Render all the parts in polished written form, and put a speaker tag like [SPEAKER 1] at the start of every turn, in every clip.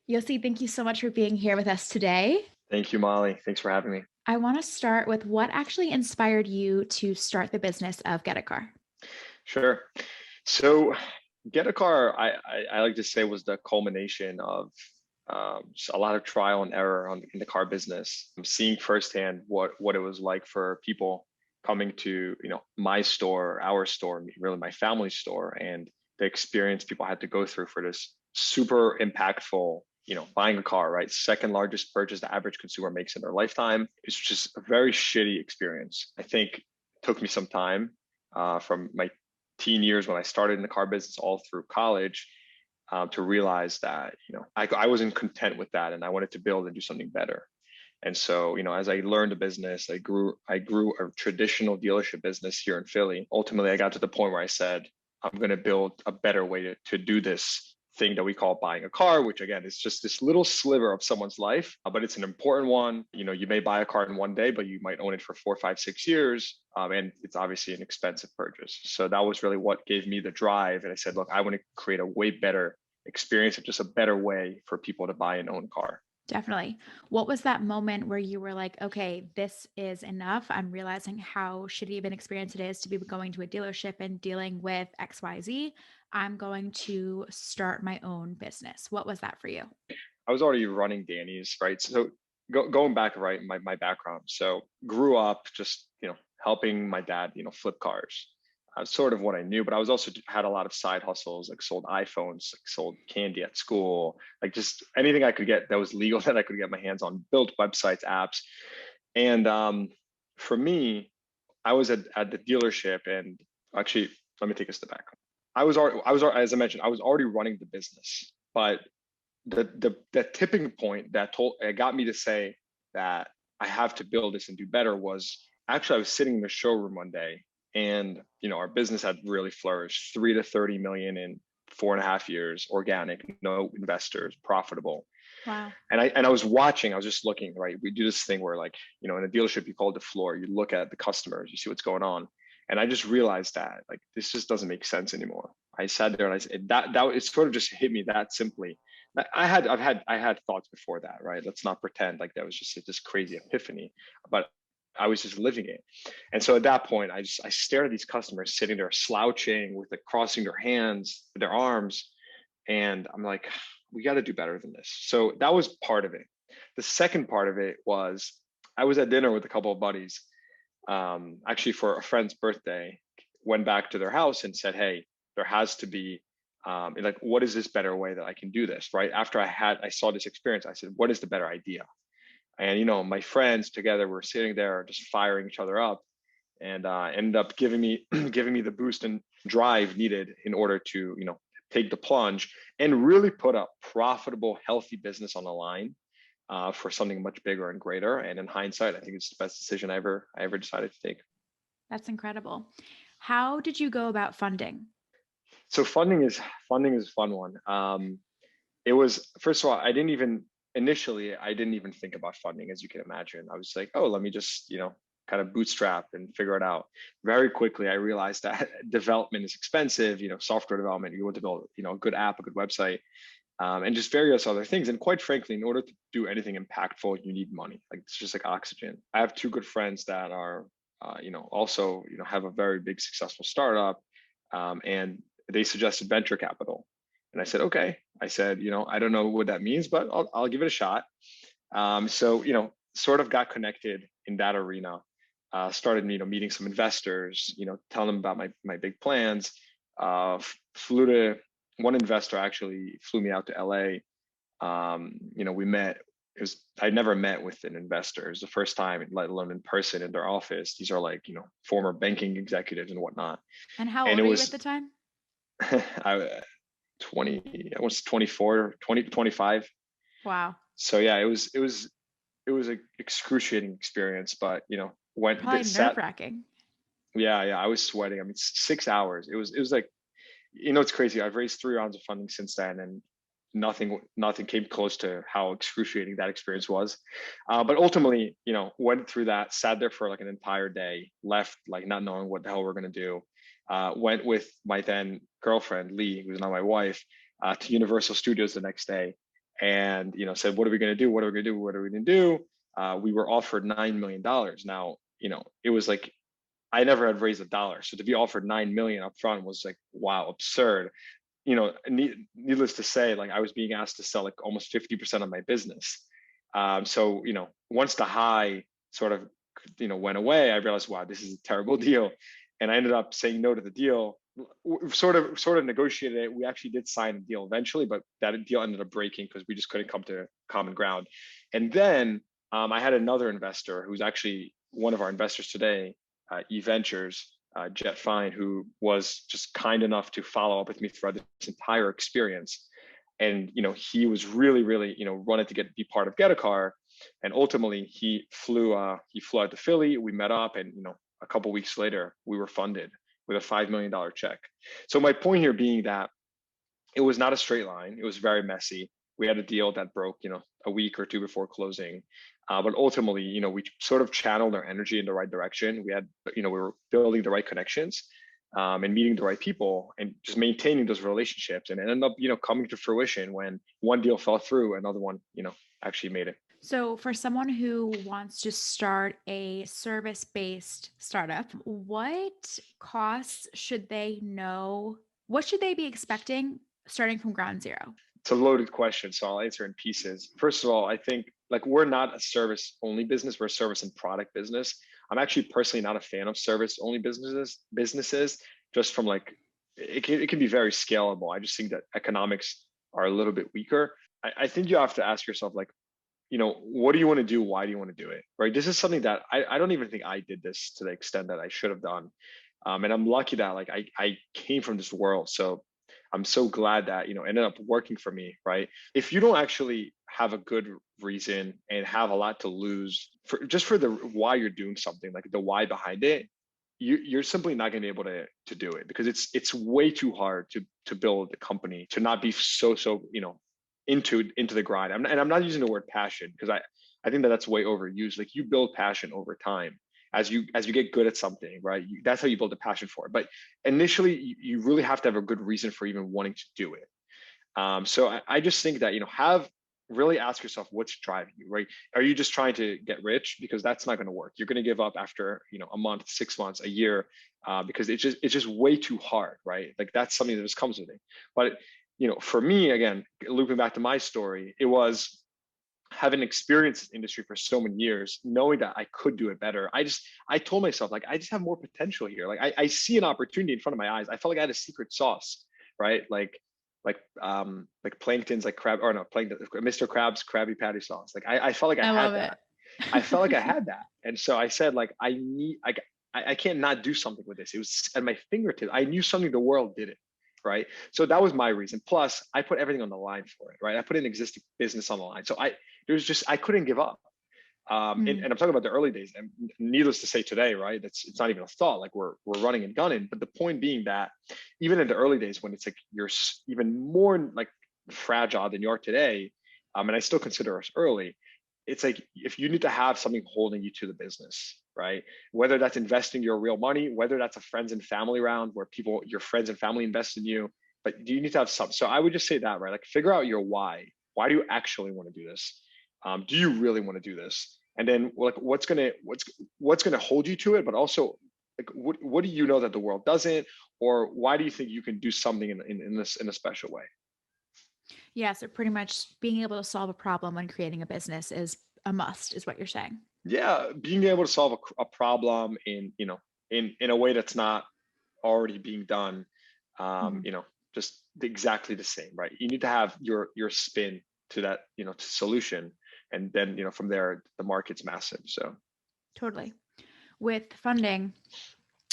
[SPEAKER 1] Yossi, thank you so much for being here with us today.
[SPEAKER 2] Thank you, Molly. Thanks for having me.
[SPEAKER 1] I want to start with what actually inspired you to start the business of Gettacar.
[SPEAKER 2] Sure. So, Get a Car, I like to say, was the culmination of just a lot of trial and error in the car business. I'm seeing firsthand what it was like for people coming to my store, our store, really my family store, and the experience people had to go through for this super impactful. Buying a car, right? Second largest purchase the average consumer makes in their lifetime. It's just a very shitty experience. I think it took me some time from my teen years when I started in the car business all through college to realize that I wasn't content with that and I wanted to build and do something better. And so, as I learned the business, I grew a traditional dealership business here in Philly. Ultimately, I got to the point where I said, I'm going to build a better way to do this thing that we call buying a car, which again is just this little sliver of someone's life, but it's an important one. You may buy a car in one day, but you might own it for 4, 5, 6 years. And it's obviously an expensive purchase. So that was really what gave me the drive. And I said, look, I want to create a way better experience and just a better way for people to buy and own a car.
[SPEAKER 1] Definitely. What was that moment where you were like, okay, this is enough? I'm realizing how shitty of an experience it is to be going to a dealership and dealing with XYZ. I'm going to start my own business. What was that for you?
[SPEAKER 2] I was already running Danny's, right? So going back, right, my background. So grew up just, helping my dad, flip cars. Sort of what I knew, but I was also had a lot of side hustles, like sold iPhones, like sold candy at school, like just anything I could get that was legal that I could get my hands on, built websites, apps. And for me, I was at the dealership and actually, let me take a step back. As I mentioned, I was already running the business, but the tipping point that got me to say that I have to build this and do better was actually I was sitting in the showroom one day and our business had really flourished, 3 to 30 million in 4.5 years, organic, no investors, profitable.
[SPEAKER 1] Wow.
[SPEAKER 2] And I was watching, I was just looking, right? We do this thing where like, in a dealership, you call it the floor, you look at the customers, you see what's going on. And I just realized that like this just doesn't make sense anymore. I sat there and I said that it sort of just hit me that simply. I had thoughts before that, right? Let's not pretend like that was just this crazy epiphany, but I was just living it. And so at that point, I stared at these customers sitting there slouching with like crossing their hands, their arms, and I'm like, we got to do better than this. So that was part of it. The second part of it was I was at dinner with a couple of buddies, actually for a friend's birthday, went back to their house and said, hey, there has to be like, what is this better way that I can do this? Right. After I saw this experience, I said, what is the better idea? And, my friends together were sitting there just firing each other up and ended up giving me giving me the boost and drive needed in order to, take the plunge and really put a profitable, healthy business on the line for something much bigger and greater. And in hindsight, I think it's the best decision I ever decided to take.
[SPEAKER 1] That's incredible. How did you go about funding?
[SPEAKER 2] So funding is a fun one. It was, first of all, I didn't even think about funding, as you can imagine. I was like, oh, let me just kind of bootstrap and figure it out. Very quickly I realized that development is expensive. Software development, you want to build a good app, a good website, and just various other things. And quite frankly, in order to do anything impactful, you need money. Like it's just like oxygen. I have two good friends that are also have a very big successful startup, and they suggested venture capital. And I said, okay. I said, I don't know what that means, but I'll give it a shot. So, sort of got connected in that arena, started, meeting some investors, telling them about my big plans, flew to one investor actually flew me out to LA. We met, because I'd never met with an investor. It was the first time, let alone in person in their office. These are like, former banking executives and whatnot.
[SPEAKER 1] And how
[SPEAKER 2] And
[SPEAKER 1] old
[SPEAKER 2] it
[SPEAKER 1] are you at
[SPEAKER 2] was
[SPEAKER 1] the time?
[SPEAKER 2] I 20, I was 24, 20 to 25.
[SPEAKER 1] Wow.
[SPEAKER 2] So yeah, it was an excruciating experience, but went
[SPEAKER 1] Probably
[SPEAKER 2] that sat.
[SPEAKER 1] nerve-wracking.
[SPEAKER 2] Yeah, I was sweating. I mean, 6 hours. It was like, it's crazy. I've raised 3 rounds of funding since then, and nothing came close to how excruciating that experience was. But ultimately, went through that, sat there for like an entire day, left like not knowing what the hell we're gonna do. Went with my then girlfriend Lee, who's now my wife, to Universal Studios the next day, and said, what are we going to do? What are we going to do? What are we going to do? We were offered $9 million. Now, it was like I never had raised a dollar, so to be offered 9 million up front was like, wow, absurd. Needless to say, like I was being asked to sell like almost 50% of my business. So once the high sort of went away, I realized, wow, this is a terrible deal, and I ended up saying no to the deal. Sort of negotiated it. We actually did sign a deal eventually, but that deal ended up breaking because we just couldn't come to common ground. And then I had another investor who's actually one of our investors today, eVentures, Jet Fine, who was just kind enough to follow up with me throughout this entire experience. And he was really, really wanted to be part of Gettacar, and ultimately he flew out to Philly. We met up, and a couple weeks later we were funded with a $5 million check. So my point here being that it was not a straight line. It was very messy. We had a deal that broke, a week or two before closing. But ultimately, we sort of channeled our energy in the right direction. We were building the right connections, and meeting the right people, and just maintaining those relationships. And it ended up, coming to fruition when one deal fell through, another one, actually made it.
[SPEAKER 1] So, for someone who wants to start a service based startup, what costs should they know? What should they be expecting starting from ground zero?
[SPEAKER 2] It's a loaded question, so I'll answer in pieces. First of all, I think like we're not a service only business, we're a service and product business. I'm actually personally not a fan of service only businesses, just from like it can be very scalable. I just think that economics are a little bit weaker. I think you have to ask yourself, like, what do you want to do? Why do you want to do it? Right. This is something that I don't even think I did this to the extent that I should have done. And I'm lucky that like I came from this world. So I'm so glad that, ended up working for me, right? If you don't actually have a good reason and have a lot to lose for the why you're doing something, like the why behind it, you're simply not going to be able to do it, because it's way too hard to build a company, to not be so into the grind. And I'm not using the word passion, because I think that that's way overused. Like, you build passion over time as you get good at something, right? That's how you build a passion for it. But initially, you really have to have a good reason for even wanting to do it. So I just think that really ask yourself, what's driving you, right? Are you just trying to get rich? Because that's not going to work. You're going to give up after a month, 6 months, a year, because it's just way too hard, right? Like, that's something that just comes with it. But for me, again, looping back to my story, it was having experienced this industry for so many years, knowing that I could do it better. I told myself, like, I just have more potential here. Like, I see an opportunity in front of my eyes. I felt like I had a secret sauce, right? Like Plankton's, like crab, or no, Plankton, Mr. Krabs Krabby Patty sauce. Like, I felt like I
[SPEAKER 1] I
[SPEAKER 2] had
[SPEAKER 1] love it.
[SPEAKER 2] that. I felt like I had that. And so I said, like, I can't not do something with this. It was at my fingertips. I knew something the world didn't, right? So that was my reason. Plus, I put everything on the line for it, right? I put an existing business on the line. So I couldn't give up. And I'm talking about the early days, and needless to say today, right? It's not even a thought. Like, we're running and gunning. But the point being that even in the early days, when it's like you're even more like fragile than you are today, and I still consider us early, it's like if you need to have something holding you to the business, right? Whether that's investing your real money, whether that's a friends and family round where your friends and family invest in you, but do you need to have some? So I would just say that, right? Like, figure out your why. Why do you actually want to do this? Do you really want to do this? And then, like, what's gonna hold you to it? But also, like, what do you know that the world doesn't, or why do you think you can do something in a special way?
[SPEAKER 1] Yeah, so pretty much being able to solve a problem when creating a business is a must, is what you're saying.
[SPEAKER 2] Yeah, being able to solve a problem in a way that's not already being done,
[SPEAKER 1] Mhm.
[SPEAKER 2] just exactly the same, right? You need to have your spin to that, to solution, and then from there the market's massive. So
[SPEAKER 1] Totally. With funding,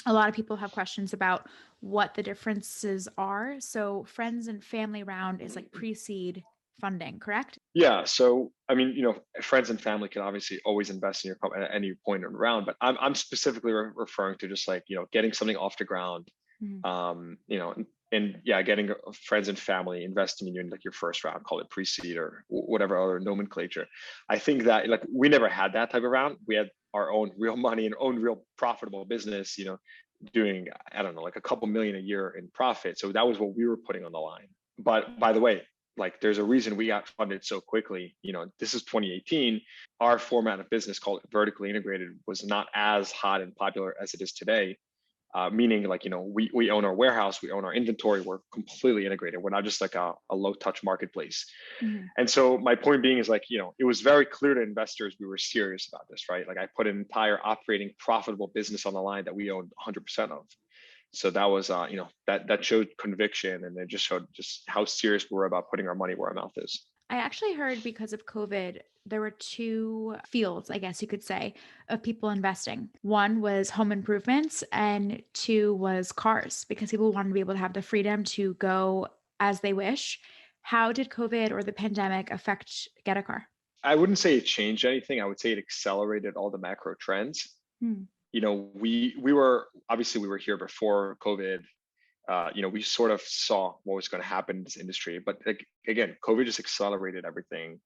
[SPEAKER 1] a lot of people have questions about what the differences are. So, friends and family round is like pre seed funding, correct?
[SPEAKER 2] yeah, so I mean, friends and family can obviously always invest in your company at any point around, but I'm specifically referring to just like getting something off the ground,
[SPEAKER 1] Mhm.
[SPEAKER 2] um, you know, and yeah, getting friends and family investing in you in like your first round, call it pre-seed or whatever other nomenclature. I think that, like, we never had that type of round. We had our own real money and own real profitable business, doing, I don't know, like a couple million a year in profit. So that was what we were putting on the line. But by the way, like there's a reason we got funded so quickly. This is 2018. Our format of business, called vertically integrated, was not as hot and popular as it is today. Meaning, like, we own our warehouse, we own our inventory, we're completely integrated. We're not just like a low touch marketplace.
[SPEAKER 1] Mhm.
[SPEAKER 2] And so my point being is, like, it was very clear to investors we were serious about this, right? Like, I put an entire operating profitable business on the line that we owned 100% of. So that was, that showed conviction, and it just showed just how serious we were about putting our money where our mouth is.
[SPEAKER 1] I actually heard because of COVID, there were two fields, I guess you could say, of people investing. One was home improvements, and two was cars, because people wanted to be able to have the freedom to go as they wish. How did COVID or the pandemic affect Get a Car?
[SPEAKER 2] I wouldn't say it changed anything. I would say it accelerated all the macro trends.
[SPEAKER 1] Hmm.
[SPEAKER 2] We were, obviously, we were here before COVID. We sort of saw what was going to happen in this industry, but, like, again, COVID just accelerated everything.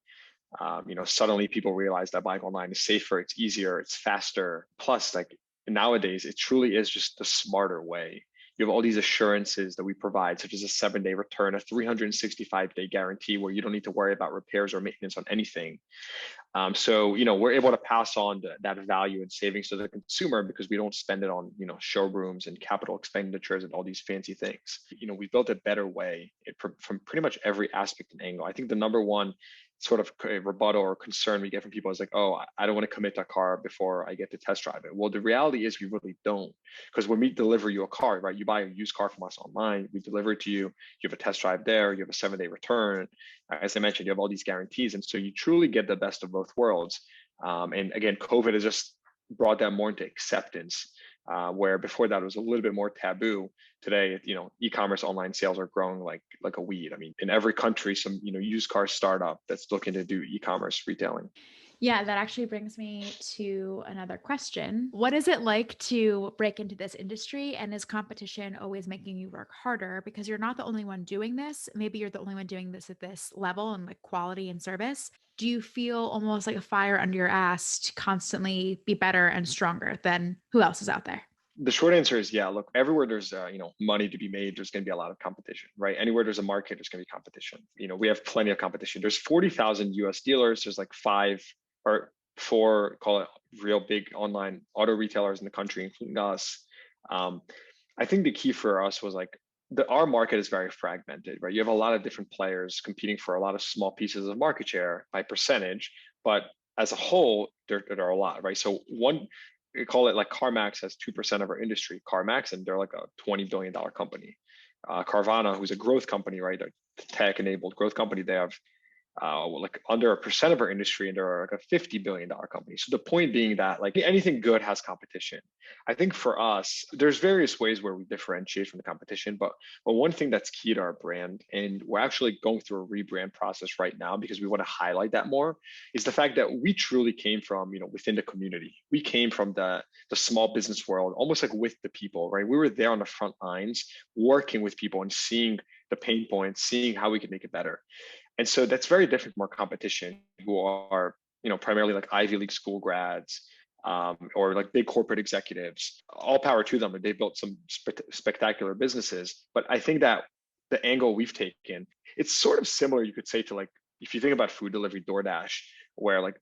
[SPEAKER 2] Suddenly people realized that buying online is safer, it's easier, it's faster. Plus, like, nowadays, it truly is just the smarter way. You have all these assurances that we provide, such as a 7-day return, a 365-day guarantee, where you don't need to worry about repairs or maintenance on anything. So, we're able to pass on that value and savings to the consumer, because we don't spend it on, showrooms and capital expenditures and all these fancy things. We built a better way from pretty much every aspect and angle. I think the number one sort of rebuttal or concern we get from people is like, oh, I don't want to commit to a car before I get to test drive it. Well, the reality is we really don't, because when we deliver you a car, right, you buy a used car from us online, we deliver it to you, you have a test drive there, you have a 7-day return. As I mentioned, you have all these guarantees. And so you truly get the best of both worlds. And again, COVID has just brought that more into acceptance, where before that it was a little bit more taboo. Today, e-commerce online sales are growing like a weed. I mean, in every country, some, used car startup that's looking to do e-commerce retailing.
[SPEAKER 1] Yeah, that actually brings me to another question. What is it like to break into this industry? And is competition always making you work harder? Because you're not the only one doing this. Maybe you're the only one doing this at this level and like quality and service. Do you feel almost like a fire under your ass to constantly be better and stronger than who else is out there?
[SPEAKER 2] The short answer is yeah. Look, everywhere there's money to be made, there's going to be a lot of competition, right? Anywhere there's a market, there's going to be competition. We have plenty of competition. There's 40,000 U.S. dealers. There's like 5 or 4, call it, real big online auto retailers in the country, including us. I think the key for us was, like, our market is very fragmented, right? You have a lot of different players competing for a lot of small pieces of market share by percentage, but as a whole, there are a lot, right? So we call it, like, CarMax has 2% of our industry, CarMax, and they're like a $20 billion company. Carvana, who's a growth company, right? A tech-enabled growth company, they have like under 1% of our industry, and they're like a $50 billion company. So the point being that, like, anything good has competition. I think for us, there's various ways where we differentiate from the competition, but one thing that's key to our brand, and we're actually going through a rebrand process right now because we want to highlight that more, is the fact that we truly came from, within the community. We came from the small business world, almost like with the people, right? We were there on the front lines, working with people and seeing the pain points, seeing how we could make it better. And so that's very different from our competition, who are, primarily like Ivy League school grads, or like big corporate executives. All power to them, and they built some spectacular businesses. But I think that the angle we've taken, it's sort of similar, you could say, to, like, if you think about food delivery, DoorDash, where, like,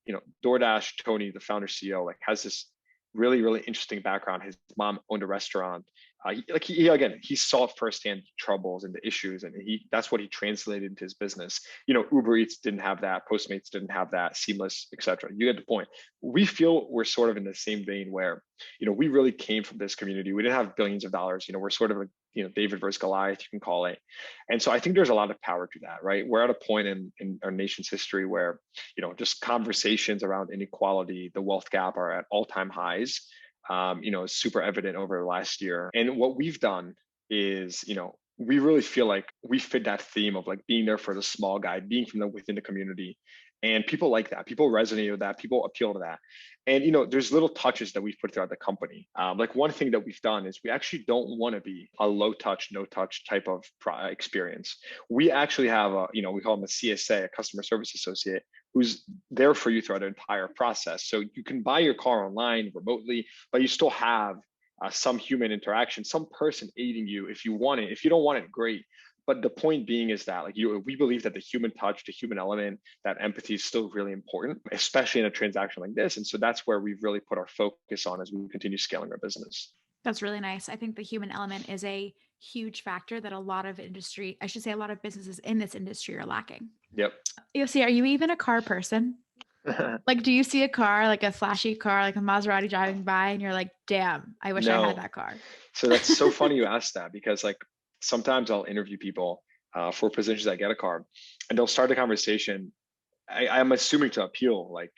[SPEAKER 2] DoorDash, Tony, the founder CEO, like, has this really, really interesting background. His mom owned a restaurant. He saw firsthand troubles and the issues, and that's what he translated into his business. Uber Eats didn't have that, Postmates didn't have that, Seamless, etc. You get the point. We feel we're sort of in the same vein where, we really came from this community. We didn't have billions of dollars. We're sort of David versus Goliath, you can call it. And so I think there's a lot of power to that, right? We're at a point in our nation's history where, just conversations around inequality, the wealth gap, are at all-time highs. Super evident over the last year. And what we've done is, we really feel like we fit that theme of, like, being there for the small guy, being from within the community. And people like that. People resonate with that. People appeal to that. And, there's little touches that we've put throughout the company. Like, one thing that we've done is we actually don't want to be a low touch, no touch type of experience. We actually have we call them a CSA, a customer service associate, who's there for you throughout the entire process. So you can buy your car online remotely, but you still have some human interaction, some person aiding you if you want it. If you don't want it, great. But the point being is that we believe that the human touch, the human element, that empathy is still really important, especially in a transaction like this. And so that's where we've really put our focus on as we continue scaling our business.
[SPEAKER 1] That's really nice. I think the human element is a huge factor that a lot of industry, I should say a lot of businesses in this industry are lacking.
[SPEAKER 2] Yep.
[SPEAKER 1] Yossi, are you even a car person? Like, do you see a car, like a flashy car, like a Maserati driving by and you're like, damn, I wish I had
[SPEAKER 2] No.
[SPEAKER 1] that car?
[SPEAKER 2] So that's so funny you asked that, because like sometimes I'll interview people for positions at Gettacar, and they'll start the conversation. I'm assuming to appeal, like,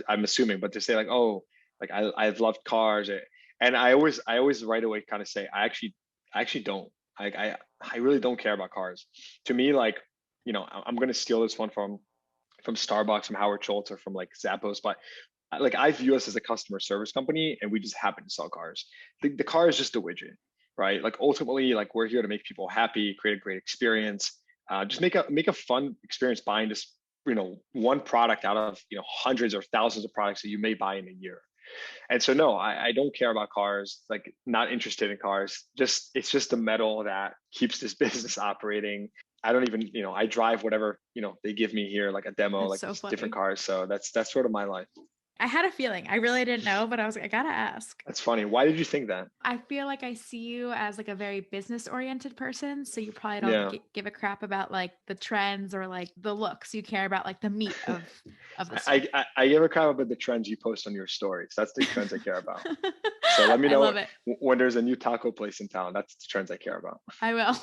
[SPEAKER 2] I'm assuming, but to say like, oh, like I've loved cars, and I always right away kind of say, I actually don't. I really don't care about cars. To me, like, I'm gonna steal this one from Starbucks, from Howard Schultz, or from like Zappos, but like I view us as a customer service company, and we just happen to sell cars. The car is just a widget, right? Like ultimately, like we're here to make people happy, create a great experience, just make a fun experience buying this, one product out of hundreds or thousands of products that you may buy in a year. And so no, I don't care about cars, like not interested in cars. It's just the metal that keeps this business operating. I don't even, I drive whatever, they give me here, like a demo,
[SPEAKER 1] That's
[SPEAKER 2] like
[SPEAKER 1] so
[SPEAKER 2] these
[SPEAKER 1] funny.
[SPEAKER 2] different cars. So that's sort of my life.
[SPEAKER 1] I had a feeling. I really didn't know, but I was like, I gotta ask.
[SPEAKER 2] That's funny. Why did you think that?
[SPEAKER 1] I feel like I see you as like a very business oriented person. So you probably don't
[SPEAKER 2] Yeah.
[SPEAKER 1] give a crap about like the trends or like the looks. You care about like the meat of the stuff.
[SPEAKER 2] I give a crap about the trends you post on your stories. That's the trends I care about. So let me
[SPEAKER 1] I
[SPEAKER 2] know
[SPEAKER 1] love it.
[SPEAKER 2] when there's a new taco place in town. That's the trends I care about.
[SPEAKER 1] I will.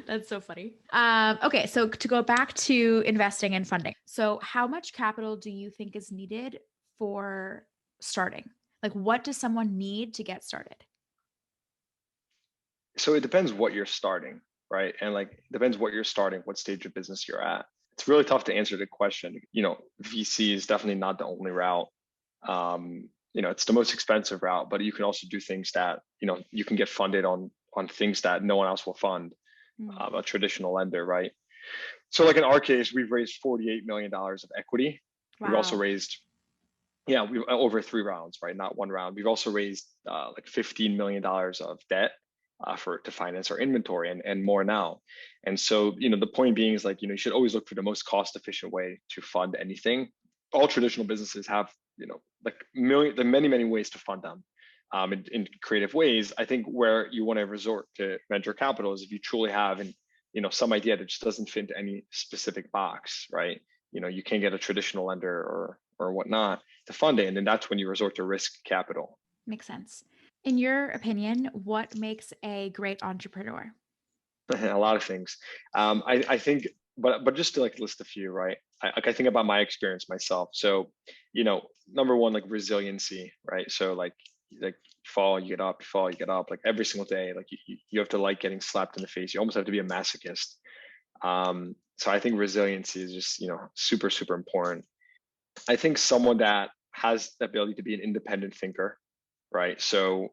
[SPEAKER 1] That's so funny. Okay, so to go back to investing and funding. So how much capital do you think is needed for starting? Like what does someone need to get started?
[SPEAKER 2] So it depends what you're starting, right? And like it depends what you're starting, what stage of business you're at. It's really tough to answer the question. VC is definitely not the only route. It's the most expensive route, but you can also do things that, you can get funded on things that no one else will fund, a traditional lender, right? So like in our case, we've raised $48 million of equity. We've also
[SPEAKER 1] Wow.
[SPEAKER 2] raised, we over 3 rounds, right? Not one round. We've also raised like $15 million of debt to finance our inventory, and more now. And so, the point being is like, you should always look for the most cost efficient way to fund anything. All traditional businesses have, like many, many ways to fund them. In creative ways. I think where you want to resort to venture capital is if you truly have some idea that just doesn't fit into any specific box, right? You can get a traditional lender or whatnot to fund it, and then that's when you resort to risk capital.
[SPEAKER 1] Makes sense. In your opinion, what makes a great entrepreneur?
[SPEAKER 2] A lot of things. I think, but just to like list a few, right? I think about my experience myself. So, number one, like resiliency, right? So like fall, you get up, fall, you get up, like every single day. Like you have to like getting slapped in the face. You almost have to be a masochist. So I think resiliency is just, super, super important. I think someone that has the ability to be an independent thinker, right? So,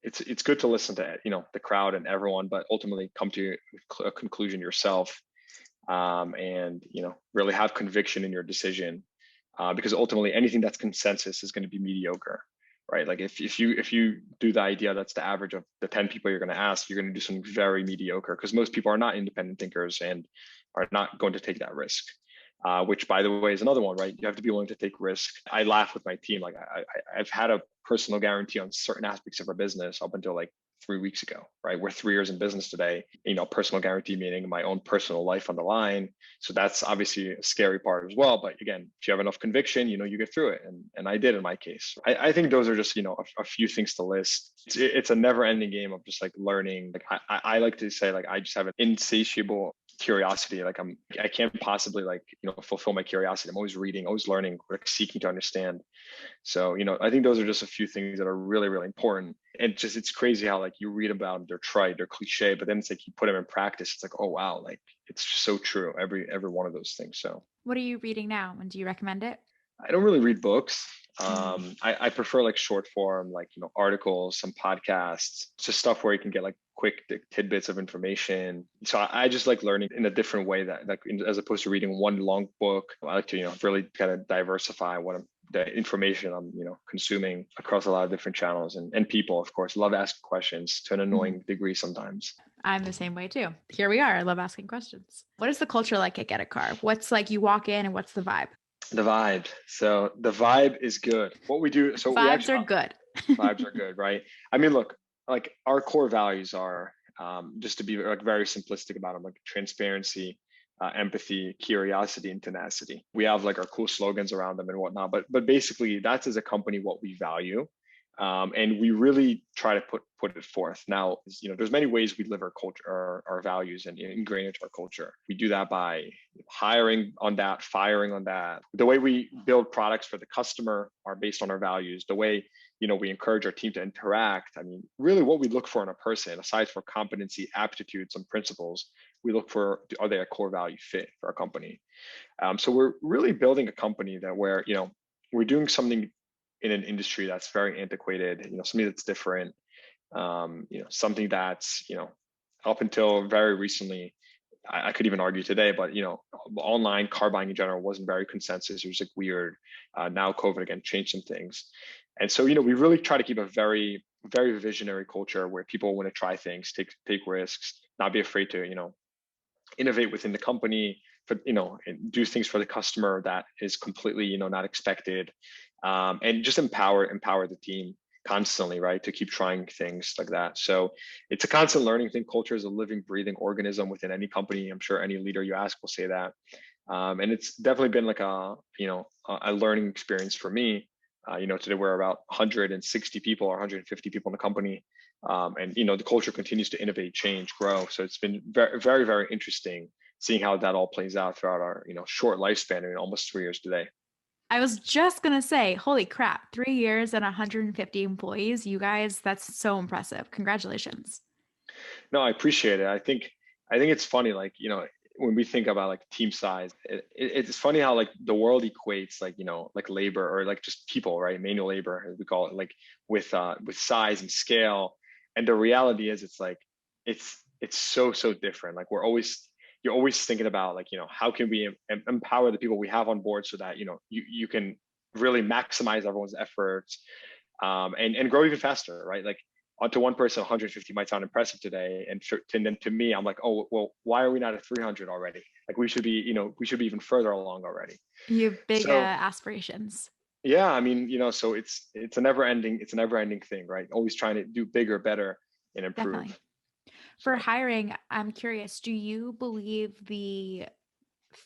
[SPEAKER 2] it's good to listen to the crowd and everyone, but ultimately come to a conclusion yourself, and really have conviction in your decision, because ultimately anything that's consensus is going to be mediocre, right? Like if you do the idea that's the average of the 10 people you're going to ask, you're going to do something very mediocre, because most people are not independent thinkers and are not going to take that risk. Which, by the way, is another one, right? You have to be willing to take risk. I laugh with my team. Like I've had a personal guarantee on certain aspects of our business up until like 3 weeks ago, right? We're 3 years in business today. Personal guarantee meaning my own personal life on the line. So that's obviously a scary part as well. But again, if you have enough conviction, you get through it, and I did in my case. I think those are just a few things to list. It's a never-ending game of just like learning. Like I like to say, like I just have an insatiable curiosity. Like I can't possibly like fulfill my curiosity. I'm always reading, always learning, like seeking to understand. So I think those are just a few things that are really, really important. And just it's crazy how like you read about them, they're trite, they're cliche, but then it's like you put them in practice, it's like, oh wow, like it's so true, every one of those things. So
[SPEAKER 1] What are you reading now, and do you recommend it?
[SPEAKER 2] I don't really read books. I prefer like short form, like articles, some podcasts, just stuff where you can get like quick tidbits of information. So I just like learning in a different way, that like as opposed to reading one long book. I like to really kind of diversify the information I'm consuming across a lot of different channels and people. Of course, love asking questions to an annoying degree sometimes.
[SPEAKER 1] I'm the same way too. Here we are. I love asking questions. What is the culture like at Get a Car? What's like you walk in and what's the vibe?
[SPEAKER 2] The vibe. So the vibe is good. What we do, so we
[SPEAKER 1] Vibes
[SPEAKER 2] actually
[SPEAKER 1] are good.
[SPEAKER 2] vibes are good, right? I mean, look, like our core values are just to be like very simplistic about them, like transparency, empathy, curiosity, and tenacity. We have like our cool slogans around them and whatnot, but basically that's as a company what we value, and we really try to put it forth. Now, there's many ways we live our culture, our values, and ingrain into our culture. We do that by hiring on that, firing on that. The way we build products for the customer are based on our values. The way we encourage our team to interact. I mean, really, what we look for in a person, aside from competency, aptitude, some principles, we look for, are they a core value fit for our company? So we're really building a company that where we're doing something in an industry that's very antiquated, something that's different, something that's, up until very recently, I could even argue today, but online car buying in general wasn't very consensus. It was like weird. Now COVID again changed some things, and so we really try to keep a very very visionary culture where people want to try things, take risks, not be afraid to innovate within the company, for and do things for the customer that is completely not expected, and just empower the team constantly, right, to keep trying things like that. So it's a constant learning thing. Culture is a living breathing organism within any company. I'm sure any leader you ask will say that, and it's definitely been like a learning experience for me. Today we're about 160 people or 150 people in the company, and the culture continues to innovate, change, grow. So it's been very very very interesting seeing how that all plays out throughout our short lifespan. I mean, almost 3 years today.
[SPEAKER 1] I was just going to say, holy crap, 3 years and 150 employees. You guys, that's so impressive. Congratulations.
[SPEAKER 2] No, I appreciate it. I think it's funny, like when we think about like team size, it's funny how like the world equates like like labor or like just people, right? Manual labor, as we call it, like with size and scale. And the reality is, it's like it's so different. Like you're always thinking about like how can we empower the people we have on board so that you can really maximize everyone's efforts, and grow even faster, right? Like onto one person, 150 might sound impressive today, and then to me, I'm like, oh well, why are we not at 300 already? Like we should be even further along already.
[SPEAKER 1] You have big
[SPEAKER 2] So
[SPEAKER 1] aspirations.
[SPEAKER 2] yeah, I mean, so it's a never ending thing, right? Always trying to do bigger, better, and
[SPEAKER 1] Definitely.
[SPEAKER 2] improve.
[SPEAKER 1] For
[SPEAKER 2] So
[SPEAKER 1] hiring, I'm curious, do you believe the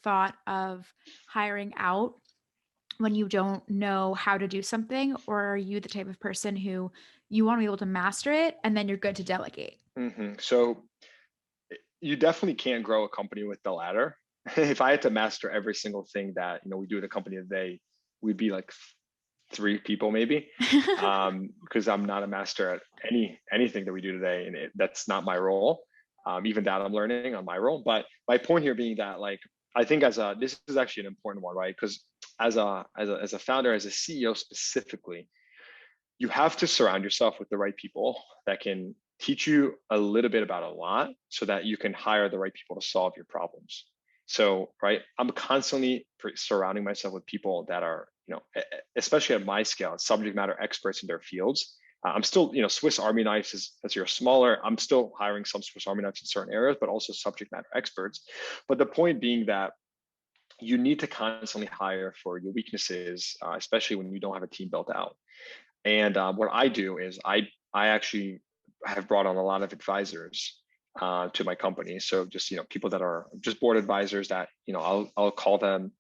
[SPEAKER 1] thought of hiring out when you don't know how to do something, or are you the type of person who you want to be able to master it and then you're good to delegate?
[SPEAKER 2] so you definitely can't grow a company with the latter. If I had to master every single thing that we do at a company today, we'd be like three people maybe, because I'm not a master at anything that we do today, and that's not my role. Even that I'm learning on my role. But my point here being that, like, I think this is actually an important one, right? Because as a founder, as a CEO specifically, you have to surround yourself with the right people that can teach you a little bit about a lot so that you can hire the right people to solve your problems. So, right, I'm constantly surrounding myself with people that are, especially at my scale, subject matter experts in their fields. I'm still, Swiss Army knives as you're smaller. I'm still hiring some Swiss Army knives in certain areas, but also subject matter experts. But the point being that you need to constantly hire for your weaknesses, especially when you don't have a team built out. And what I do is I actually have brought on a lot of advisors to my company. So just people that are just board advisors that I'll call them.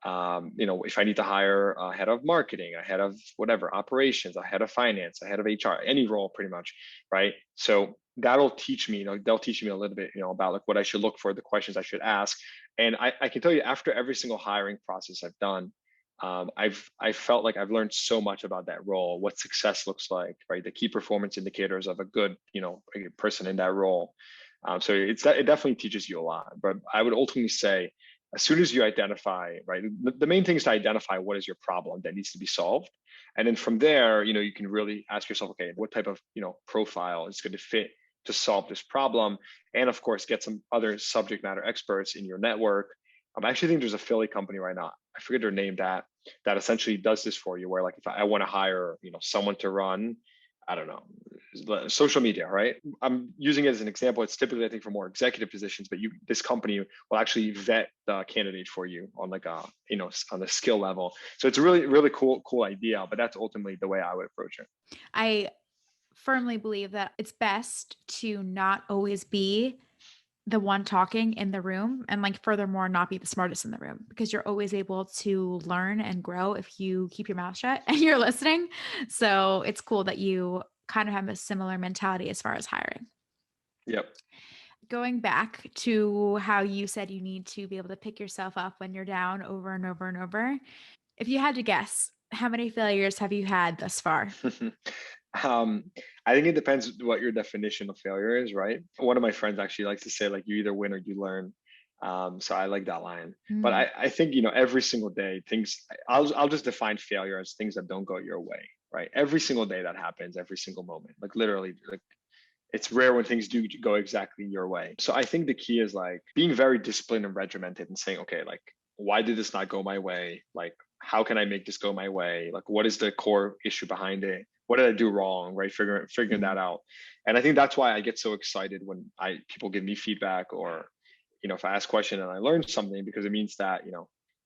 [SPEAKER 2] If I need to hire a head of marketing, a head of whatever operations, a head of finance, a head of HR, any role pretty much, right? So that'll teach me, they'll teach me a little bit, about like what I should look for, the questions I should ask. And I can tell you, after every single hiring process I've done, I felt like I've learned so much about that role, what success looks like, right? The key performance indicators of a good, a person in that role. So it definitely teaches you a lot. But I would ultimately say, as soon as you identify, right, the main thing is to identify what is your problem that needs to be solved, and then from there, you can really ask yourself, okay, what type of profile is going to fit to solve this problem, and of course, get some other subject matter experts in your network. I actually think there's a Philly company right now, I forget their name, that essentially does this for you, where like if I want to hire someone to run I don't know, social media, right? I'm using it as an example. It's typically, I think, for more executive positions, but this company will actually vet the candidate for you on like a, on the skill level. So it's a really, really cool idea, but that's ultimately the way I would approach it.
[SPEAKER 1] I firmly believe that it's best to not always be the one talking in the room and like furthermore not be the smartest in the room because you're always able to learn and grow if you keep your mouth shut and you're listening. So it's cool that you kind of have a similar mentality as far as hiring.
[SPEAKER 2] Yep.
[SPEAKER 1] Going back to how you said you need to be able to pick yourself up when you're down over and over and over. If you had to guess, how many failures have you had thus far?
[SPEAKER 2] um, I think it depends what your definition of failure is, right? One of my friends actually likes to say, like, you either win or you learn. So I like that line. But
[SPEAKER 1] Mm,
[SPEAKER 2] I think, every single day, I'll just define failure as things that don't go your way, right? Every single day that happens, every single moment, like literally, like it's rare when things do go exactly your way. So I think the key is like being very disciplined and regimented and saying, okay, like, why did this not go my way? Like, how can I make this go my way? Like, what is the core issue behind it? What did I do wrong? Right. Figuring
[SPEAKER 1] mhm.
[SPEAKER 2] that out. And I think that's why I get so excited when people give me feedback, or, if I ask a question and I learn something, because it means that,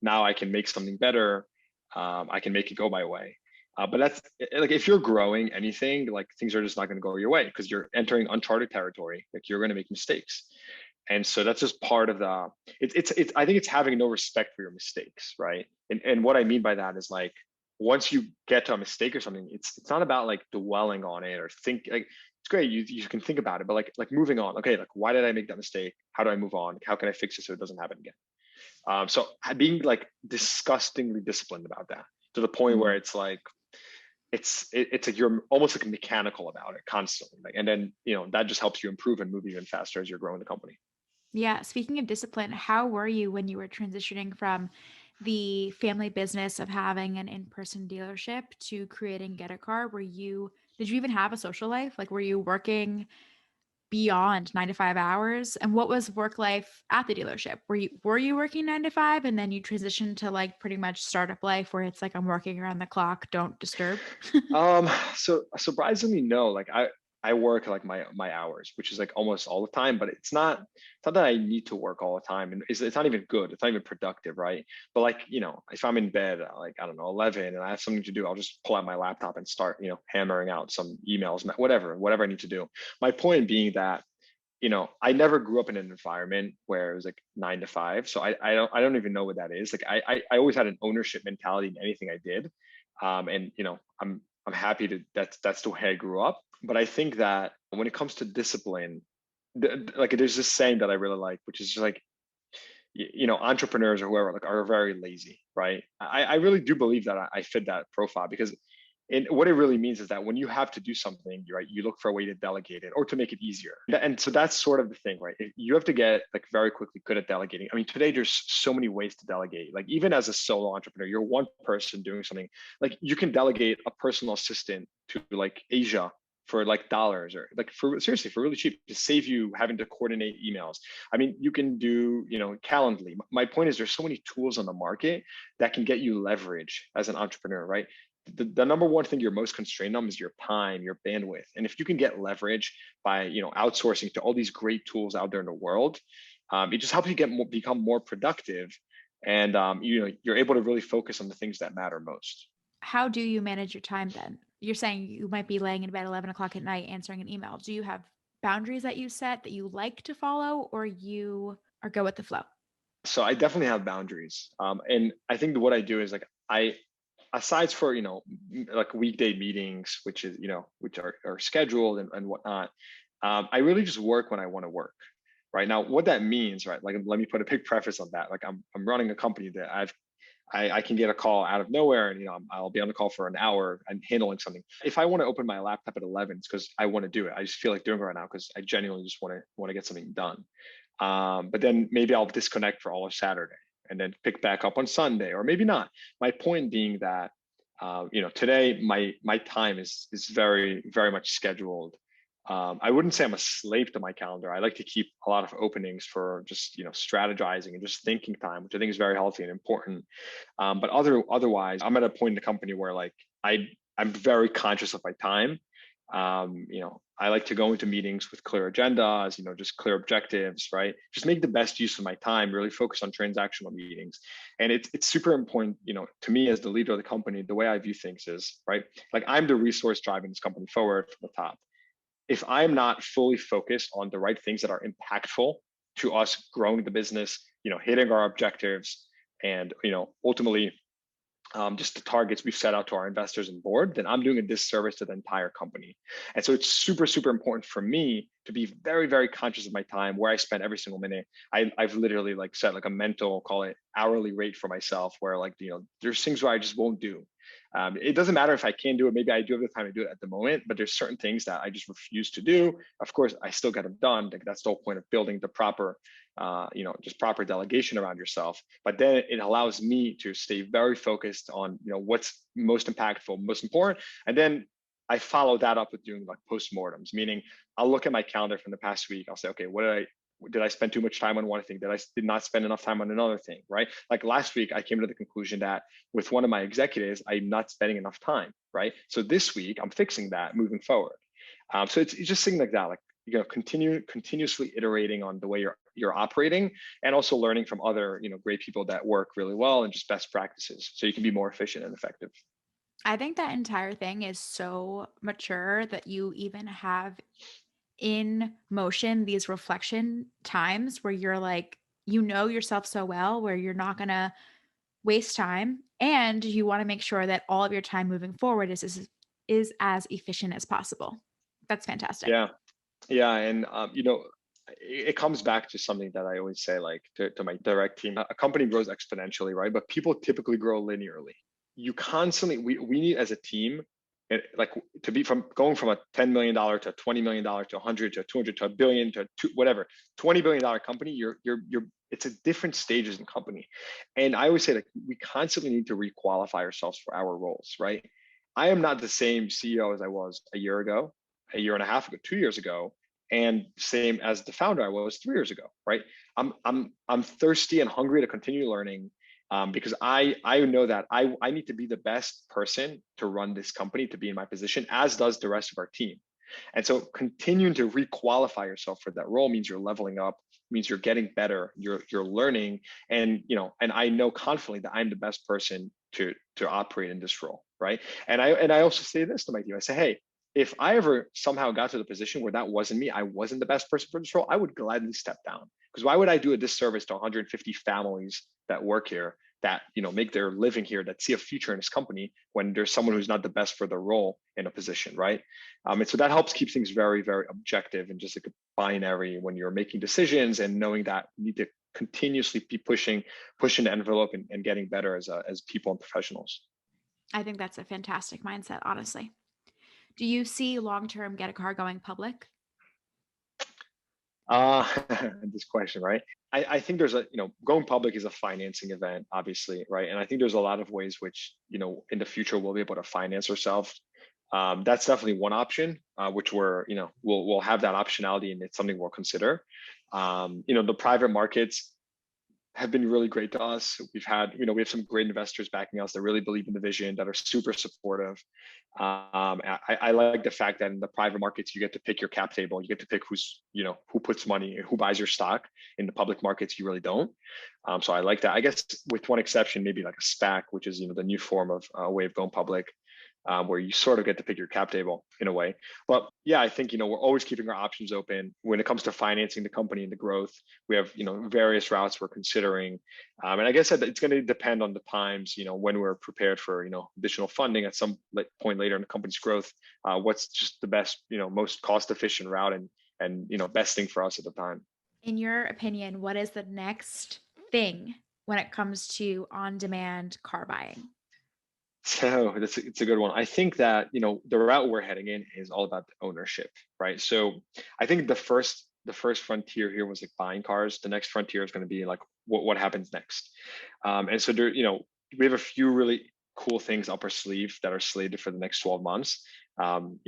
[SPEAKER 2] now I can make something better. I can make it go my way. But that's like, if you're growing anything, like things are just not going to go your way because you're entering uncharted territory. Like you're going to make mistakes, and so that's just part of the. It's. I think it's having no respect for your mistakes, right? And what I mean by that is like, once you get to a mistake or something, it's not about like dwelling on it or think like it's great. You can think about it, but like moving on. Okay, like why did I make that mistake? How do I move on? How can I fix it so it doesn't happen again? So being like disgustingly disciplined about that to the point where
[SPEAKER 1] Mhm.
[SPEAKER 2] it's like it's like you're almost like mechanical about it constantly, like, and then that just helps you improve and move even faster as you're growing the company.
[SPEAKER 1] Yeah, speaking of discipline, how were you when you were transitioning from the family business of having an in-person dealership to creating Get a Car? Did you even have a social life? Like, were you working beyond 9 to 5 hours? And what was work life at the dealership? Were you working 9 to 5 and then you transitioned to like pretty much startup life where it's like I'm working around the clock, don't disturb?
[SPEAKER 2] So surprisingly, no. Like I work like my hours, which is like almost all the time, but it's not that I need to work all the time, and it's not even good. It's not even productive, right? But like if I'm in bed at like I don't know 11 and I have something to do, I'll just pull out my laptop and start hammering out some emails, whatever I need to do. My point being that I never grew up in an environment where it was like 9 to 5. So I don't even know what that is. Like I always had an ownership mentality in anything I did. And I'm happy to that's the way I grew up. But I think that when it comes to discipline, like there's this saying that I really like, which is just like, entrepreneurs or whoever like are very lazy, right? I really do believe that I fit that profile because and what it really means is that when you have to do something, right, you look for a way to delegate it or to make it easier. And so that's sort of the thing, right? You have to get like very quickly good at delegating. I mean, today there's so many ways to delegate. Like even as a solo entrepreneur, you're one person doing something. Like you can delegate a personal assistant to like Asia for like dollars or like for seriously for really cheap to save you having to coordinate emails. I mean, you can do, Calendly. My point is there's so many tools on the market that can get you leverage as an entrepreneur, right? The number one thing you're most constrained on is your time, your bandwidth. And if you can get leverage by outsourcing to all these great tools out there in the world, it just helps you become more productive, and you're able to really focus on the things that matter most.
[SPEAKER 1] How do you manage your time then? You're saying you might be laying in bed 11 o'clock at night answering an email. Do you have boundaries that you set that you like to follow or you or go with the flow?
[SPEAKER 2] So I definitely have boundaries, and I think what I do is like I aside for like weekday meetings, which are scheduled and whatnot. I really just work when I want to work. Right now, what that means, right? Like, let me put a big preface on that. Like, I'm running a company that I can get a call out of nowhere, and I'll be on the call for an hour. I'm handling something. If I want to open my laptop at 11, it's because I want to do it. I just feel like doing it right now because I genuinely just want to get something done. But then maybe I'll disconnect for all of Saturday and then pick back up on Sunday, or maybe not. My point being that today my time is very very much scheduled. I wouldn't say I'm a slave to my calendar. I like to keep a lot of openings for just strategizing and just thinking time, which I think is very healthy and important. But otherwise, I'm at a point in the company where like I'm very conscious of my time, I like to go into meetings with clear agendas, just clear objectives, right? Just make the best use of my time, really focus on transactional meetings. And it's super important, to me as the leader of the company, the way I view things is, right? Like I'm the resource driving this company forward from the top. If I'm not fully focused on the right things that are impactful to us growing the business, hitting our objectives and, ultimately just the targets we've set out to our investors and board, then I'm doing a disservice to the entire company. And so it's super, super important for me to be very, very conscious of my time, where I spend every single minute. I've literally like set like a mental, call it hourly rate for myself, where like, there's things where I just won't do. It doesn't matter if I can do it. Maybe I do have the time to do it at the moment, but there's certain things that I just refuse to do. Of course, I still get them done. Like that's the whole point of building the proper, just proper delegation around yourself. But then it allows me to stay very focused on, what's most impactful, most important. And then I follow that up with doing like postmortems, meaning I'll look at my calendar from the past week. I'll say, okay, did I spend too much time on one thing? Did not spend enough time on another thing, right? Like last week, I came to the conclusion that with one of my executives, I'm not spending enough time, right? So this week, I'm fixing that moving forward. So it's just things like that, like continuously iterating on the way you're operating, and also learning from other great people that work really well and just best practices, so you can be more efficient and effective.
[SPEAKER 1] I think that entire thing is so mature that you even have in motion these reflection times where you're like, yourself so well, where you're not going to waste time and you want to make sure that all of your time moving forward is as efficient as possible. That's fantastic.
[SPEAKER 2] Yeah. Yeah, and it comes back to something that I always say, like to my direct team. A company grows exponentially, right? But people typically grow linearly. You constantly, we need as a team, like to be from going from a $10 million to a $20 million to 100 to 200 to a billion to whatever $20 billion company. It's a different stages in company, and I always say like we constantly need to requalify ourselves for our roles, right? I am not the same CEO as I was a year ago, a year and a half ago, 2 years ago, and same as the founder I was 3 years ago, right? I'm thirsty and hungry to continue learning, because I know that I need to be the best person to run this company, to be in my position, as does the rest of our team. And so continuing to requalify yourself for that role means you're leveling up, means you're getting better, you're learning, and I know confidently that I'm the best person to operate in this role, right? And I also say this to my team. I say, hey, if I ever somehow got to the position where that wasn't me, I wasn't the best person for this role, I would gladly step down. Because why would I do a disservice to 150 families that work here, that make their living here, that see a future in this company, when there's someone who's not the best for the role in a position, right? And so that helps keep things very, very objective and just like a binary when you're making decisions, and knowing that you need to continuously be pushing the envelope, and getting better as people and professionals.
[SPEAKER 1] I think that's a fantastic mindset, honestly. Do you see long-term Get a Car going public?
[SPEAKER 2] Uh, this question, right? I think there's going public is a financing event, obviously, right? And I think there's a lot of ways which, in the future we'll be able to finance ourselves. That's definitely one option, which we'll have that optionality, and it's something we'll consider. The private markets have been really great to us. We have some great investors backing us that really believe in the vision, that are super supportive. I like the fact that in the private markets, you get to pick your cap table. You get to pick who puts money, who buys your stock. In the public markets, you really don't. So I like that. I guess with one exception, maybe like a SPAC, which is the new form of way of going public, where you sort of get to pick your cap table in a way. But yeah, I think we're always keeping our options open when it comes to financing the company and the growth. We have various routes we're considering, and I guess that it's going to depend on the times. When we're prepared for additional funding at some point later in the company's growth. What's just the best most cost efficient route, and best thing for us at the time.
[SPEAKER 1] In your opinion, what is the next thing when it comes to on-demand car buying?
[SPEAKER 2] So it's a good one. I think that the route we're heading in is all about the ownership, right? So I think the first frontier here was like buying cars. The next frontier is going to be like what happens next. And so we have a few really cool things up our sleeve that are slated for the next 12 months. Some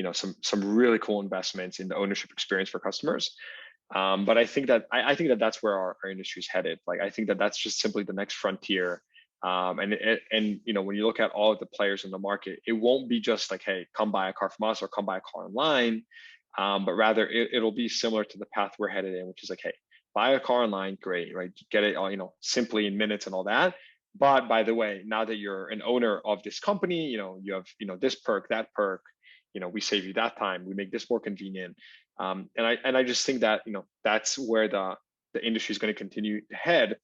[SPEAKER 2] really cool investments in the ownership experience for customers. But I think that that's where our industry is headed. Like I think that that's just simply the next frontier, And when you look at all of the players in the market, it won't be just like, hey, come buy a car from us or come buy a car online, but rather it'll be similar to the path we're headed in, which is like, hey, buy a car online, great, right? Get it, simply in minutes and all that. But by the way, now that you're an owner of this company, you have, this perk, that perk, we save you that time, we make this more convenient. And I just think that, that's where the industry is going to continue to head,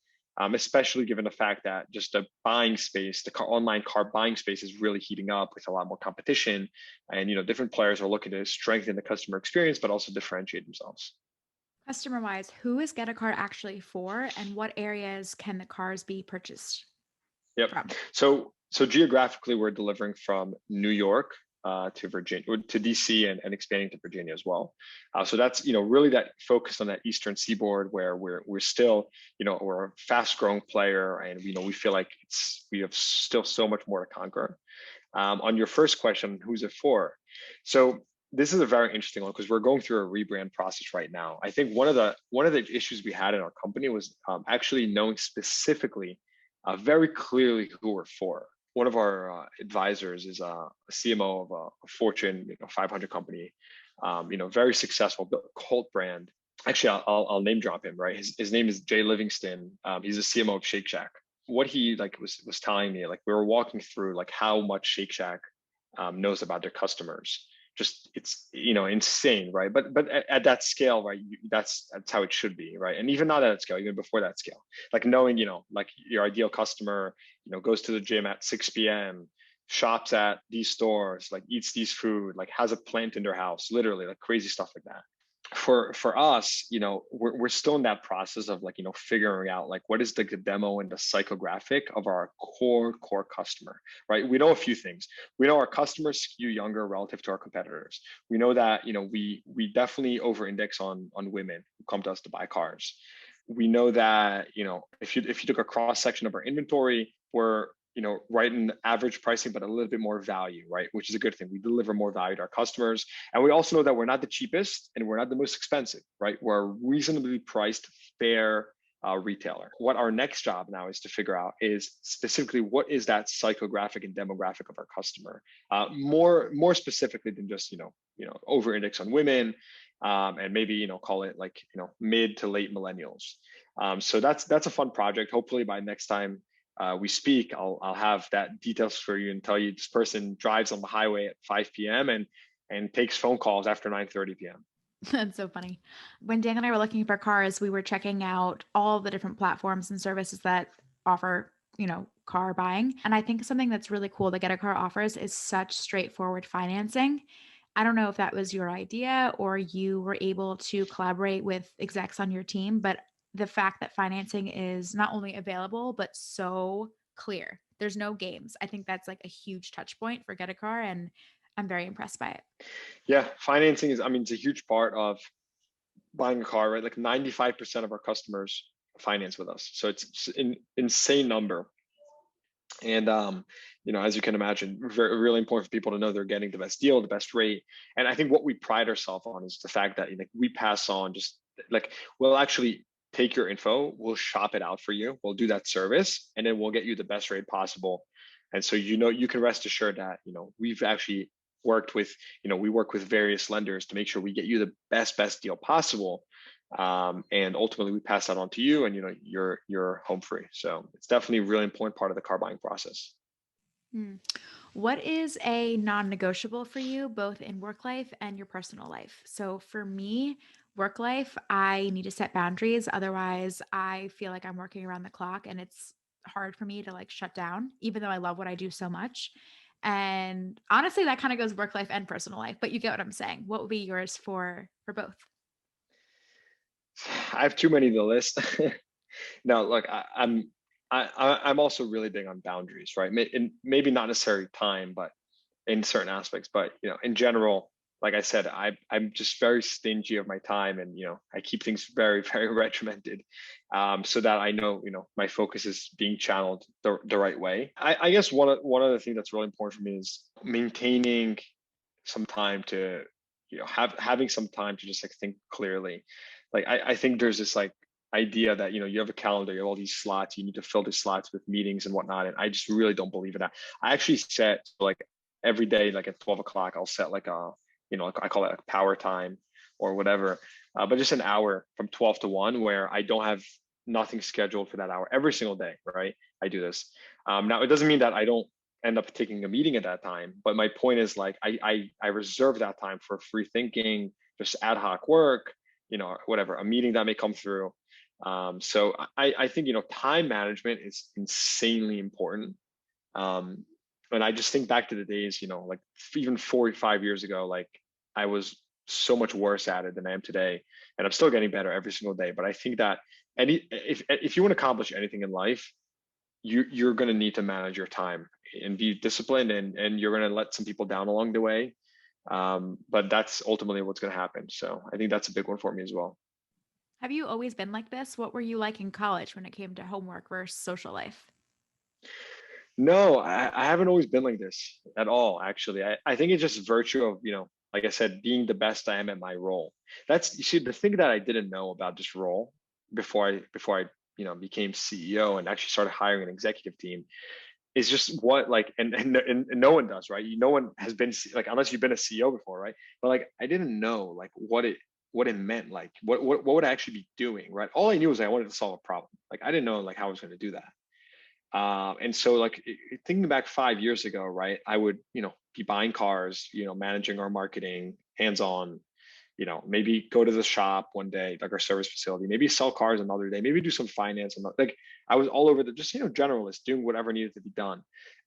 [SPEAKER 2] especially given the fact that just the buying space, online car buying space is really heating up with a lot more competition. And, different players are looking to strengthen the customer experience, but also differentiate themselves.
[SPEAKER 1] Customer wise, who is Get a Car actually for, and what areas can the cars be purchased
[SPEAKER 2] Yep.
[SPEAKER 1] from?
[SPEAKER 2] So geographically, we're delivering from New York to Virginia, to DC, and expanding to Virginia as well. So that's really that focus on that Eastern Seaboard, where we're still we're a fast growing player, and we feel like we have still so much more to conquer. On your first question, who's it for? So this is a very interesting one because we're going through a rebrand process right now. I think one of the issues we had in our company was actually knowing specifically, very clearly who we're for. One of our advisors is a CMO of a Fortune 500 company, very successful, built a cult brand. Actually, I'll name drop him, right? His name is Jay Livingston. He's a CMO of Shake Shack. What he was telling me, we were walking through how much Shake Shack knows about their customers. Just it's insane, right? But at that scale, right, that's how it should be, right? And even not at that scale, even before that scale, knowing your ideal customer goes to the gym at 6 p.m., shops at these stores, eats these food, has a plant in their house, literally, crazy stuff like that. For us, we're still in that process of figuring out what is the demo and the psychographic of our core customer, right? We know a few things. We know our customers skew younger relative to our competitors. We know that we definitely over index on women who come to us to buy cars. We know that if you took a cross section of our inventory, we're right in average pricing, but a little bit more value, right? Which is a good thing. We deliver more value to our customers. And we also know that we're not the cheapest and we're not the most expensive, right? We're a reasonably priced, fair retailer. What our next job now is to figure out is specifically what is that psychographic and demographic of our customer, more specifically than just over index on women, and maybe call it mid to late millennials. So that's a fun project. Hopefully by next time we speak, I'll have that details for you and tell you this person drives on the highway at 5 p.m. and takes phone calls after 9:30 p.m.
[SPEAKER 1] That's so funny. When Dan and I were looking for cars, we were checking out all the different platforms and services that offer, car buying. And I think something that's really cool that Get a Car offers is such straightforward financing. I don't know if that was your idea or you were able to collaborate with execs on your team, but the fact that financing is not only available, but so clear. There's no games. I think that's a huge touch point for Get a Car, and I'm very impressed by it.
[SPEAKER 2] Yeah, financing it's a huge part of buying a car, right? 95% of our customers finance with us. So it's an insane number. And as you can imagine, really important for people to know they're getting the best deal, the best rate. And I think what we pride ourselves on is the fact that we pass on just we'll actually take your info, we'll shop it out for you, we'll do that service, and then we'll get you the best rate possible. And so you can rest assured that we've actually worked with we work with various lenders to make sure we get you the best deal possible. And ultimately we pass that on to you, and you're home free. So it's definitely a really important part of the car buying process.
[SPEAKER 1] What is a non-negotiable for you, both in work life and your personal life? So for me, work life, I need to set boundaries. Otherwise, I feel like I'm working around the clock and it's hard for me to shut down, even though I love what I do so much. And honestly, that kind of goes work life and personal life, but you get what I'm saying. What would be yours for both?
[SPEAKER 2] I have too many to list. No, look, I'm also really big on boundaries, right? And maybe not necessarily time, but in certain aspects. But in general, like I said, I'm just very stingy of my time, and I keep things very very regimented, so that I know my focus is being channeled the right way. I guess one of the things that's really important for me is maintaining some time to having some time to just think clearly. I think there's this idea that, you have a calendar, you have all these slots, you need to fill the slots with meetings and whatnot. And I just really don't believe in that. I actually set like every day, like at 12 o'clock, I'll set like like I call it like power time or whatever, but just an hour from 12 to 1 where I don't have nothing scheduled for that hour every single day, right? I do this. Now, it doesn't mean that I don't end up taking a meeting at that time, but my point is like I reserve that time for free thinking, just ad hoc work, whatever, a meeting that may come through. So I think, time management is insanely important. Um, and I just think back to the days, like even 4 or 5 years ago, like I was so much worse at it than I am today. And I'm still getting better every single day. But I think that if you want to accomplish anything in life, you're going to need to manage your time and be disciplined, and you're going to let some people down along the way. But that's ultimately what's going to happen. So I think that's a big one for me as well.
[SPEAKER 1] Have you always been like this? What were you like in college when it came to homework versus social life?
[SPEAKER 2] No, I haven't always been like this at all, actually. I think it's just virtue of, like I said, being the best I am at my role. You see, the thing that I didn't know about this role before I became CEO and actually started hiring an executive team is just what, like, and no one does, right? No one has been like, unless you've been a CEO before, right? But like, I didn't know like what it meant, like what would I actually be doing, right? All I knew was I wanted to solve a problem. Like, I didn't know like how I was going to do that. And so like thinking back 5 years ago, right, I would, be buying cars, managing our marketing, hands-on, maybe go to the shop one day, like our service facility, maybe sell cars another day, maybe do some finance. And like, I was all over the, just, generalist, doing whatever needed to be done.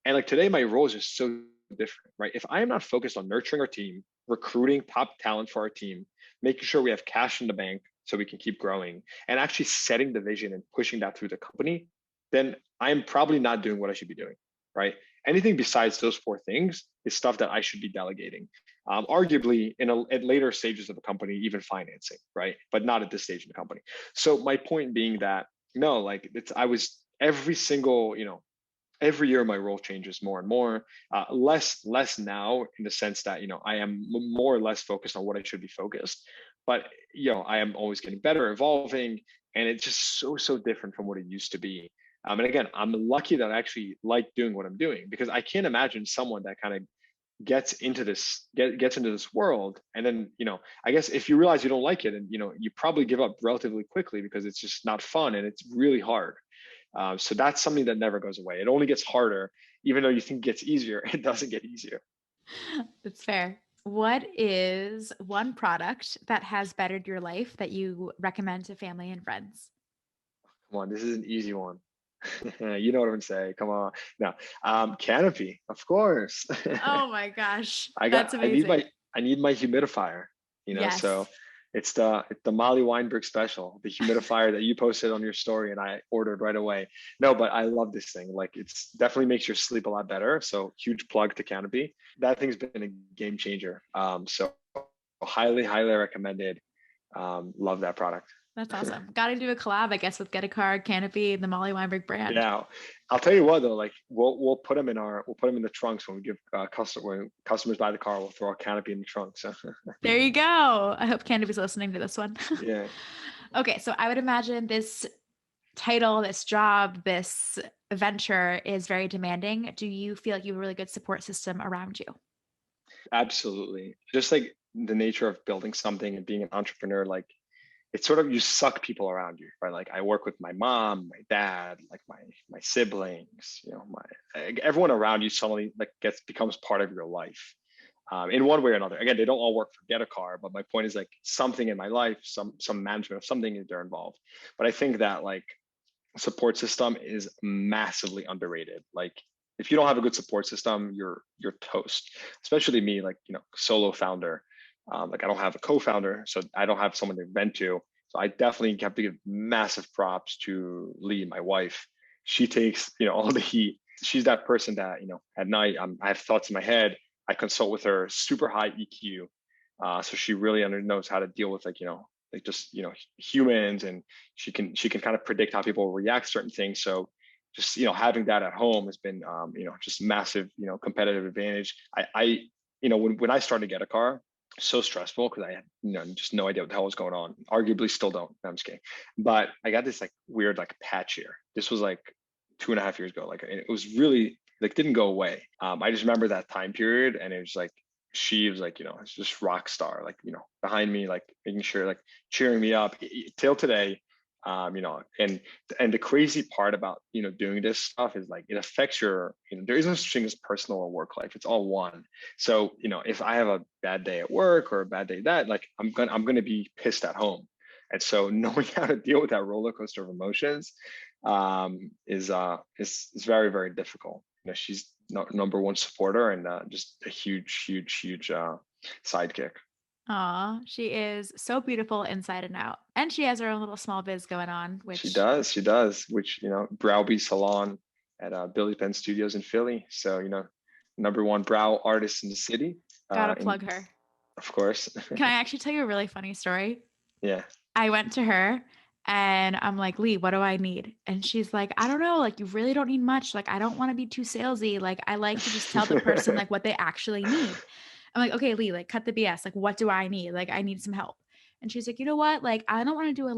[SPEAKER 2] And like today, my role is just so different, right? If I am not focused on nurturing our team, recruiting top talent for our team, making sure we have cash in the bank so we can keep growing, and actually setting the vision and pushing that through the company, then I'm probably not doing what I should be doing, right? Anything besides those four things is stuff that I should be delegating. Arguably at later stages of the company, even financing, right? But not at this stage in the company. So my point being that no, like I was every single, every year my role changes more and more. Less now in the sense that I am more or less focused on what I should be focused, but I am always getting better, evolving, and it's just so different from what it used to be. And again, I'm lucky that I actually like doing what I'm doing, because I can't imagine someone that kind of gets into this world, and then I guess if you realize you don't like it, and you probably give up relatively quickly because it's just not fun and it's really hard. So that's something that never goes away. It only gets harder. Even though you think it gets easier, it doesn't get easier.
[SPEAKER 1] That's fair. What is one product that has bettered your life that you recommend to family and friends?
[SPEAKER 2] Come on, this is an easy one. You know what I'm gonna say. Come on. No, Canopy, of course.
[SPEAKER 1] Oh my gosh,
[SPEAKER 2] I got.
[SPEAKER 1] that's amazing.
[SPEAKER 2] I need my humidifier. So
[SPEAKER 1] Yes.
[SPEAKER 2] it's the Molly Weinberg special, the humidifier that you posted on your story, and I ordered right away. No, but I love this thing. Like, it's definitely makes your sleep a lot better. So huge plug to Canopy. That thing's been a game changer. So highly recommended. Love that product.
[SPEAKER 1] That's awesome. Got to do a collab, I guess, with Gettacar Canopy and the Molly Weinberg brand.
[SPEAKER 2] Yeah, I'll tell you what though, like we'll put them in the trunks when we give when customers buy the car. We'll throw our Canopy in the trunk. So
[SPEAKER 1] There you go. I hope Canopy's listening to this one.
[SPEAKER 2] yeah,
[SPEAKER 1] Okay, so I would imagine this title, this job, this venture is very demanding. Do you feel like you have a really good support system around you?
[SPEAKER 2] absolutely. Just like the nature of building something and being an entrepreneur, like it's sort of, you suck people around you, right? Like I work with my mom, my dad, like my siblings, everyone around you suddenly like becomes part of your life. In one way or another. Again, they don't all work for Gettacar, but my point is like something in my life, some management of something, they're involved. But I think that like support system is massively underrated. Like if you don't have a good support system, you're toast. Especially me, like solo founder. Like I don't have a co-founder, so I don't have someone to vent to. So I definitely have to give massive props to Lee, my wife. She takes all the heat. She's that person that at night I have thoughts in my head. I consult with her, super high EQ. So she really knows how to deal with like just humans, and she can kind of predict how people react to certain things. So just having that at home has been just massive competitive advantage. I when I started Get a Car, so stressful because I had, just no idea what the hell was going on. Arguably still don't. No, I'm just kidding. But I got this like weird like patch here. This was like 2.5 years ago. Like, and it was really like didn't go away. I just remember that time period, and it was like she was like, it's just rock star, like, behind me, like making sure, like cheering me up till today. And the crazy part about, doing this stuff is like it affects your, there is no such thing as personal or work life. It's all one. So, if I have a bad day at work or a bad day that, like I'm gonna be pissed at home. And so knowing how to deal with that roller coaster of emotions is very, very difficult. She's number one supporter and just a huge, huge, huge sidekick.
[SPEAKER 1] Aw, she is so beautiful inside and out. And she has her own little small biz going on,
[SPEAKER 2] She
[SPEAKER 1] which
[SPEAKER 2] does, she does. Which Browbee Salon at Billy Penn Studios in Philly. So number one brow artist in the city.
[SPEAKER 1] gotta
[SPEAKER 2] And
[SPEAKER 1] plug her.
[SPEAKER 2] of course,
[SPEAKER 1] Can I actually tell you a really funny story?
[SPEAKER 2] yeah.
[SPEAKER 1] I went to her and I'm like, Lee, what do I need? And she's like, I don't know. Like, you really don't need much. Like, I don't want to be too salesy. Like, I like to just tell the person like what they actually need. I'm like, okay, Lee, like, cut the BS. Like, what do I need? Like, I need some help. And she's like, you know what? Like, I don't want to do a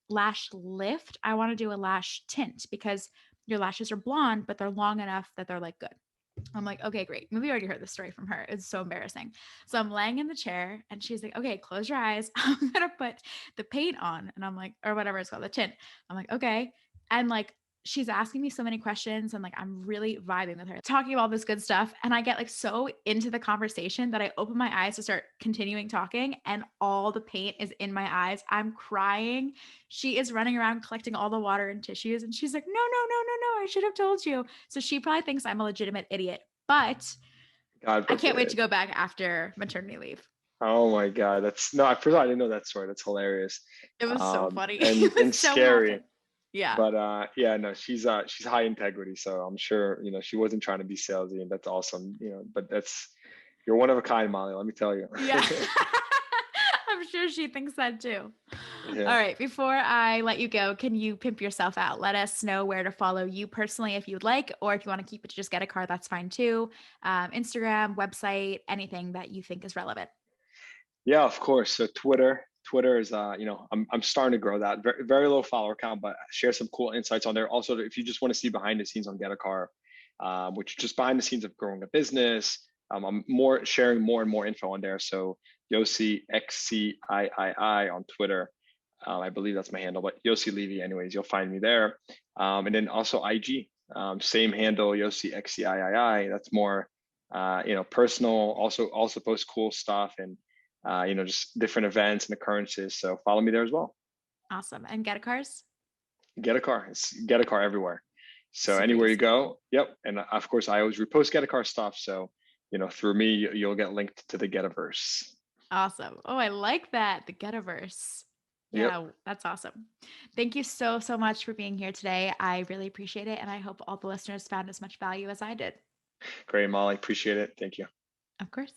[SPEAKER 1] lash lift. I want to do a lash tint because your lashes are blonde, but they're long enough that they're like good. I'm like, okay, great. Maybe you already heard the story from her. It's so embarrassing. So I'm laying in the chair and she's like, okay, close your eyes. I'm going to put the paint on. And I'm like, or whatever it's called, the tint. I'm like, okay. And like, she's asking me so many questions and like, I'm really vibing with her, talking about all this good stuff. And I get like so into the conversation that I open my eyes to start continuing talking and all the paint is in my eyes. I'm crying. She is running around collecting all the water and tissues. And she's like, no, no, no, no, no. I should have told you. So she probably thinks I'm a legitimate idiot, but
[SPEAKER 2] God
[SPEAKER 1] I can't wait to
[SPEAKER 2] forbid.
[SPEAKER 1] go back after maternity leave.
[SPEAKER 2] Oh my God, that's no. First of all, I didn't know that story. That's hilarious,
[SPEAKER 1] It was so funny.
[SPEAKER 2] and
[SPEAKER 1] It was so
[SPEAKER 2] scary.
[SPEAKER 1] happy. Yeah.
[SPEAKER 2] But yeah, no, she's high integrity, so I'm sure she wasn't trying to be salesy, and that's awesome. But you're one of a kind, Molly. Let me tell you.
[SPEAKER 1] Yeah. I'm sure she thinks that too.
[SPEAKER 2] Yeah.
[SPEAKER 1] All right. Before I let you go, can you pimp yourself out? Let us know where to follow you personally if you'd like, or if you want to keep it to just get a car, that's fine too. Instagram, website, anything that you think is relevant.
[SPEAKER 2] Yeah, of course. So Twitter is I'm starting to grow that. Very, very low follower count, but share some cool insights on there. Also, if you just want to see behind the scenes on Gettacar, which is just behind the scenes of growing a business, I'm more sharing more and more info on there. So Yossi XCIII on Twitter. I believe that's my handle, but Yossi Levi, anyways, you'll find me there. And then also IG, same handle, Yossi XCIII. That's more, personal. Also post cool stuff and just different events and occurrences. So follow me there as well.
[SPEAKER 1] Awesome. And get a cars?
[SPEAKER 2] Get a car. Get a car everywhere. So
[SPEAKER 1] Super
[SPEAKER 2] anywhere you
[SPEAKER 1] easy.
[SPEAKER 2] go, yep. And of course, I always repost Get a car stuff. So through me, you'll get linked to the Getaverse.
[SPEAKER 1] Awesome. Oh, I like that. The Getaverse.
[SPEAKER 2] Yep.
[SPEAKER 1] Yeah, that's awesome. Thank you so, so much for being here today. I really appreciate it. And I hope all the listeners found as much value as I did.
[SPEAKER 2] Great, Molly. Appreciate it. Thank you.
[SPEAKER 1] Of course.